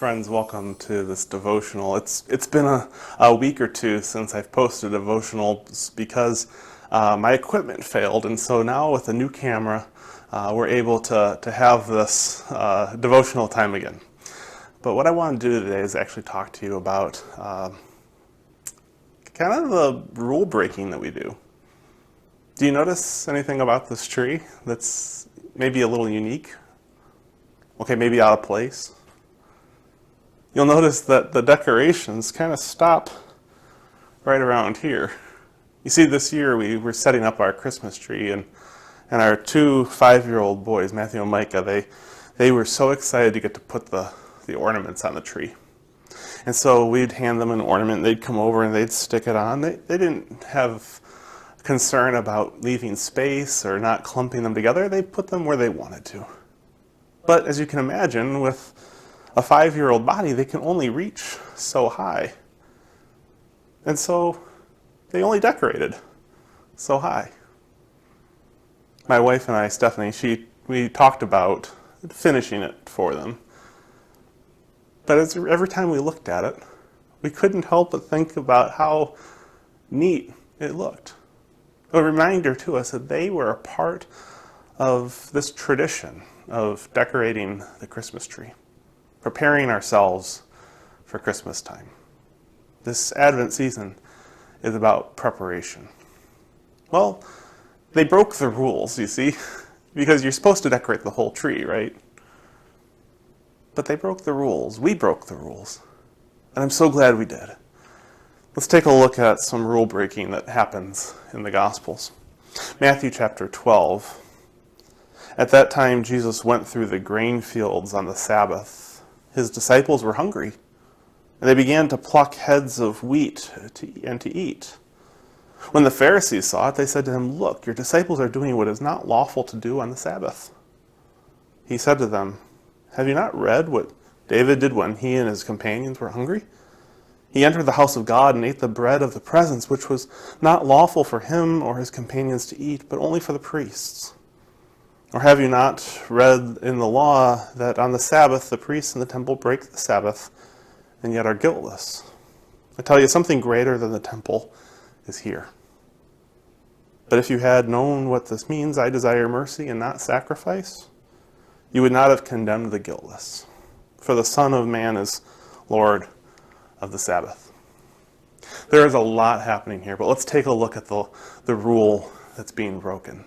Friends, welcome to this devotional. It's been a week or two since I've posted a devotional because my equipment failed, and so now with a new camera, we're able to have this devotional time again. But what I want to do today is actually talk to you about kind of the rule breaking that we do. Do you notice anything about this tree that's maybe a little unique? Okay, maybe out of place? You'll notice that the decorations kind of stop right around here. You see, this year we were setting up our Christmas tree, and our two 5-year-old boys, Matthew and Micah, they were so excited to get to put the ornaments on the tree. And so we'd hand them an ornament, they'd come over and they'd stick it on. They didn't have concern about leaving space or not clumping them together. They put them where they wanted to. But as you can imagine, with a 5-year-old body, they can only reach so high. And so they only decorated so high. My wife and I, Stephanie, we talked about finishing it for them. But every time we looked at it, we couldn't help but think about how neat it looked. A reminder to us that they were a part of this tradition of decorating the Christmas tree, preparing ourselves for Christmas time. This Advent season is about preparation. Well, they broke the rules, you see, because you're supposed to decorate the whole tree, right? But they broke the rules. We broke the rules. And I'm so glad we did. Let's take a look at some rule breaking that happens in the Gospels. Matthew chapter 12. At that time, Jesus went through the grain fields on the Sabbath. His disciples were hungry, and they began to pluck heads of wheat to eat. When the Pharisees saw it, they said to him, "Look, your disciples are doing what is not lawful to do on the Sabbath." He said to them, "Have you not read what David did when he and his companions were hungry? He entered the house of God and ate the bread of the presence, which was not lawful for him or his companions to eat, but only for the priests. Or have you not read in the law that on the Sabbath the priests in the temple break the Sabbath and yet are guiltless? I tell you, something greater than the temple is here. But if you had known what this means, I desire mercy and not sacrifice, you would not have condemned the guiltless. For the Son of Man is Lord of the Sabbath." There is a lot happening here, but let's take a look at the rule that's being broken.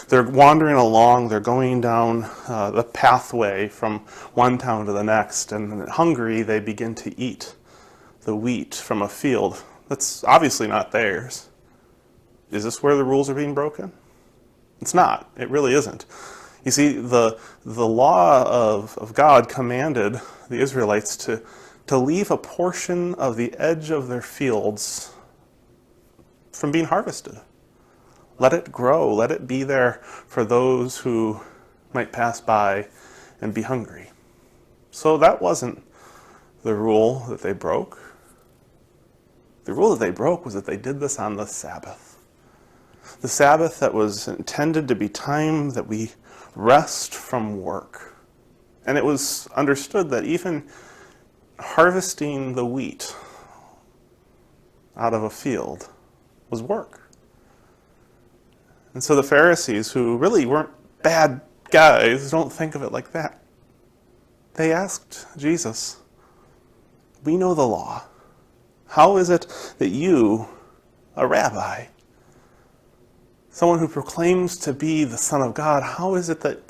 They're wandering along, they're going down the pathway from one town to the next, and hungry, they begin to eat the wheat from a field that's obviously not theirs. Is this where the rules are being broken? It's not. It really isn't. You see, the law of God commanded the Israelites to leave a portion of the edge of their fields from being harvested. Let it grow. Let it be there for those who might pass by and be hungry. So that wasn't the rule that they broke. The rule that they broke was that they did this on the Sabbath. The Sabbath that was intended to be time that we rest from work. And it was understood that even harvesting the wheat out of a field was work. And so the Pharisees, who really weren't bad guys, don't think of it like that. They asked Jesus, "We know the law. How is it that you, a rabbi, someone who proclaims to be the Son of God, how is it that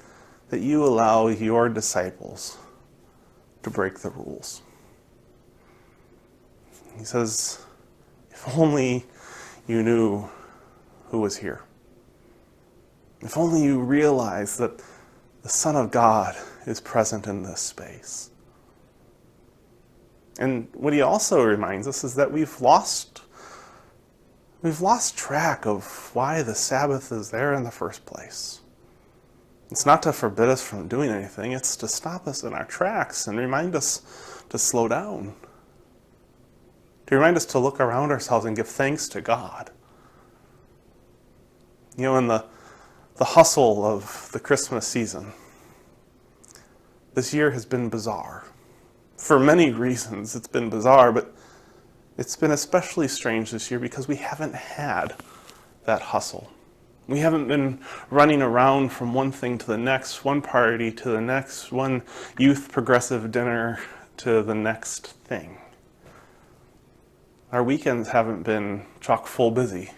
you allow your disciples to break the rules?" He says, "If only you knew who was here. If only you realize that the Son of God is present in this space." And what he also reminds us is that we've lost track of why the Sabbath is there in the first place. It's not to forbid us from doing anything, it's to stop us in our tracks and remind us to slow down. To remind us to look around ourselves and give thanks to God. You know, in the hustle of the Christmas season, this year has been bizarre. For many reasons, it's been bizarre, but it's been especially strange this year because we haven't had that hustle. We haven't been running around from one thing to the next, one party to the next, one youth progressive dinner to the next thing. Our weekends haven't been chock full busy.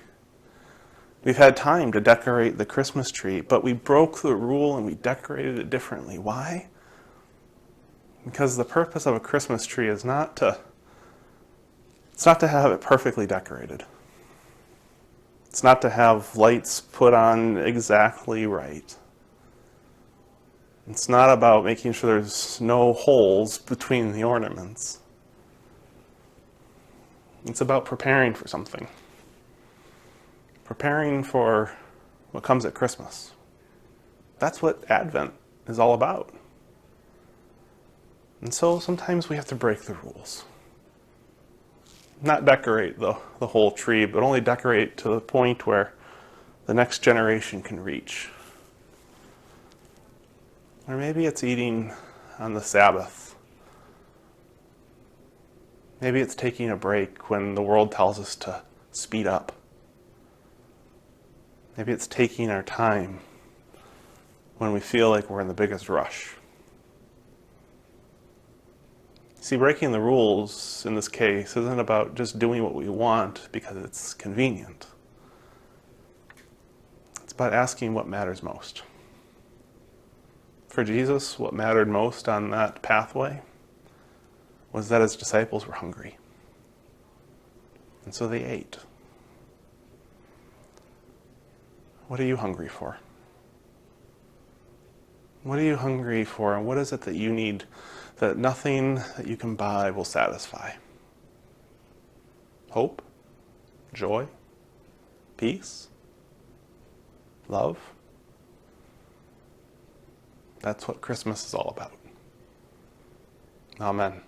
We've had time to decorate the Christmas tree, but we broke the rule and we decorated it differently. Why? Because the purpose of a Christmas tree is not to have it perfectly decorated. It's not to have lights put on exactly right. It's not about making sure there's no holes between the ornaments. It's about preparing for something. Preparing for what comes at Christmas. That's what Advent is all about. And so sometimes we have to break the rules. Not decorate the whole tree, but only decorate to the point where the next generation can reach. Or maybe it's eating on the Sabbath. Maybe it's taking a break when the world tells us to speed up. Maybe it's taking our time when we feel like we're in the biggest rush. See, breaking the rules in this case isn't about just doing what we want because it's convenient. It's about asking what matters most. For Jesus, what mattered most on that pathway was that his disciples were hungry. And so they ate. What are you hungry for? What are you hungry for, and what is it that you need that nothing that you can buy will satisfy? Hope? Joy? Peace? Love? That's what Christmas is all about. Amen.